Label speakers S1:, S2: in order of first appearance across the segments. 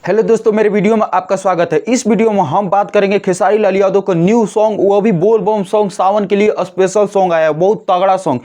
S1: Hello दोस्तों, मेरे video में आपका स्वागत है। इस वीडियो में हम बात करेंगे खेसारी लाल यादव का न्यू सॉन्ग, वो भी बोल बम सॉन्ग। सावन के लिए स्पेशल सॉन्ग आया है, बहुत तगड़ा सॉन्ग।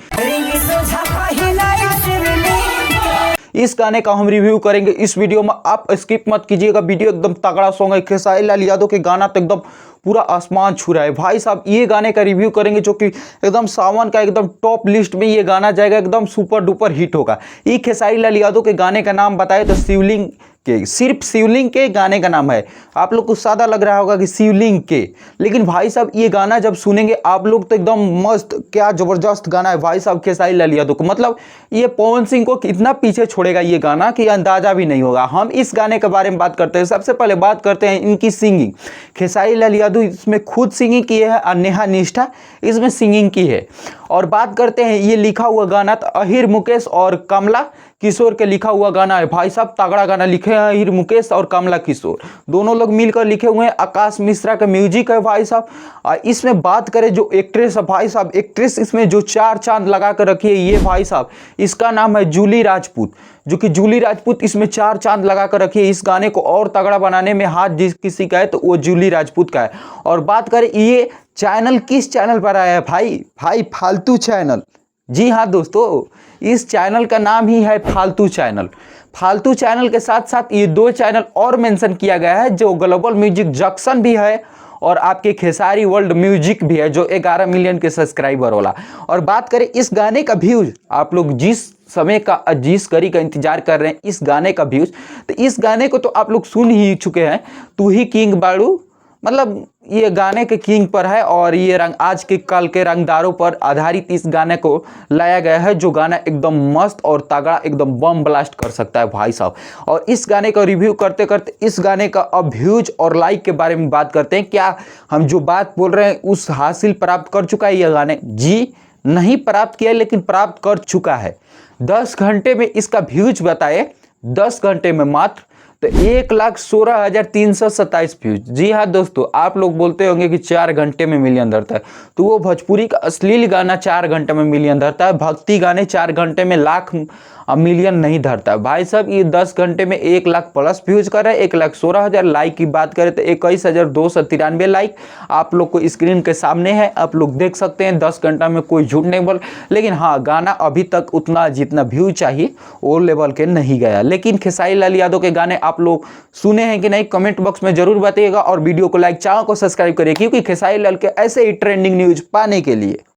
S1: इस गाने का हम रिव्यू करेंगे इस वीडियो में, आप स्किप मत कीजिएगा। वीडियो एकदम तगड़ा सॉन्ग है। खेसारी लाल यादव के गाना तो एकदम पूरा आसमान छू रहा है भाई साहब। ये गाने का रिव्यू करेंगे जो कि एकदम सावन का एकदम टॉप लिस्ट में ये गाना जाएगा, एकदम सुपर डुपर हिट होगा। ये खेसारी लाल यादव के गाने का नाम बताए तो शिवलिंग के, सिर्फ शिवलिंग के गाने का नाम है। आप लोग को सादा लग रहा होगा कि शिवलिंग के, लेकिन भाई साहब ये गाना जब सुनेंगे आप लोग तो एकदम मस्त, क्या जबरदस्त गाना है भाई साहब खेसारी लाल यादव को। मतलब ये पवन सिंह को कितना पीछे छोड़ेगा ये गाना कि अंदाजा भी नहीं होगा। हम इस गाने के बारे में बात करते हैं। सबसे पहले बात करते हैं इनकी सिंगिंग। खेसारी लाल यादव इसमें खुद सिंगिंग की है और नेहा निष्ठा इसमें सिंगिंग की है। और बात करते हैं ये लिखा हुआ गाना तो अहिर मुकेश और कमला किशोर के लिखा हुआ गाना है भाई साहब। तगड़ा गाना लिखे हैं अहिर मुकेश और कमला किशोर, दोनों लोग मिलकर लिखे हुए हैं। आकाश मिश्रा का म्यूजिक है भाई साहब। इसमें बात करें जो एक्ट्रेस है भाई साहब, एक्ट्रेस इसमें जो चार चांद लगा कर रखी है ये भाई साहब, इसका नाम है जूली राजपूत। जो कि जूली राजपूत इसमें चार चांद लगा कर रखी है। इस गाने को और तगड़ा बनाने में हाथ जिस किसी का है तो वो जूली राजपूत का है। और बात करें ये चैनल किस चैनल पर आया है भाई फालतू चैनल। जी हाँ दोस्तों, इस चैनल का नाम ही है फालतू चैनल। फालतू चैनल के साथ साथ ये दो चैनल और मेंशन किया गया है, जो ग्लोबल म्यूजिक जंक्शन भी है और आपके खेसारी वर्ल्ड म्यूजिक भी है, जो 11 मिलियन के सब्सक्राइबर वाला। और बात करें इस गाने का व्यूज, आप लोग जिस समय का जिस कड़ी का इंतजार कर रहे हैं इस गाने का व्यूज, तो इस गाने को तो आप लोग सुन ही चुके हैं। तू ही किंग बाड़ू, मतलब ये गाने के किंग पर है। और ये रंग आज के कल के रंगदारों पर आधारित इस गाने को लाया गया है, जो गाना एकदम मस्त और तगड़ा एकदम बम ब्लास्ट कर सकता है भाई साहब। और इस गाने का रिव्यू करते करते इस गाने का अब व्यूज और लाइक के बारे में बात करते हैं। क्या हम जो बात बोल रहे हैं उस हासिल प्राप्त कर चुका है ये गाने? जी नहीं प्राप्त किया, लेकिन प्राप्त कर चुका है। 10 घंटे में इसका व्यूज बताए, 10 घंटे में मात्र तो 1,16,327 व्यूज। जी हाँ दोस्तों, आप लोग बोलते होंगे कि 4 घंटे में मिलियन धरता है, तो वो भोजपुरी का अश्लील गाना 4 घंटे में मिलियन धरता है। भक्ति गाने 4 घंटे में लाख मिलियन नहीं धरता है भाई साहब। ये 10 घंटे में 1 लाख प्लस व्यूज कर रहा है। 1,16,000 लाइक की बात करें तो 21,293 लाइक आप लोग को स्क्रीन के सामने है, आप लोग देख सकते हैं। 10 घंटा में कोई झूठ नहीं बोल, लेकिन हाँ गाना अभी तक उतना जितना व्यू चाहिए वो लेवल के नहीं गया। लेकिन खेसारी लाल यादव के गाने आप लोग सुने हैं कि नहीं, कमेंट बॉक्स में जरूर बताइएगा। और वीडियो को लाइक, चैनल को सब्सक्राइब करिए, क्योंकि खेसारी लाल के ऐसे ही ट्रेंडिंग न्यूज पाने के लिए।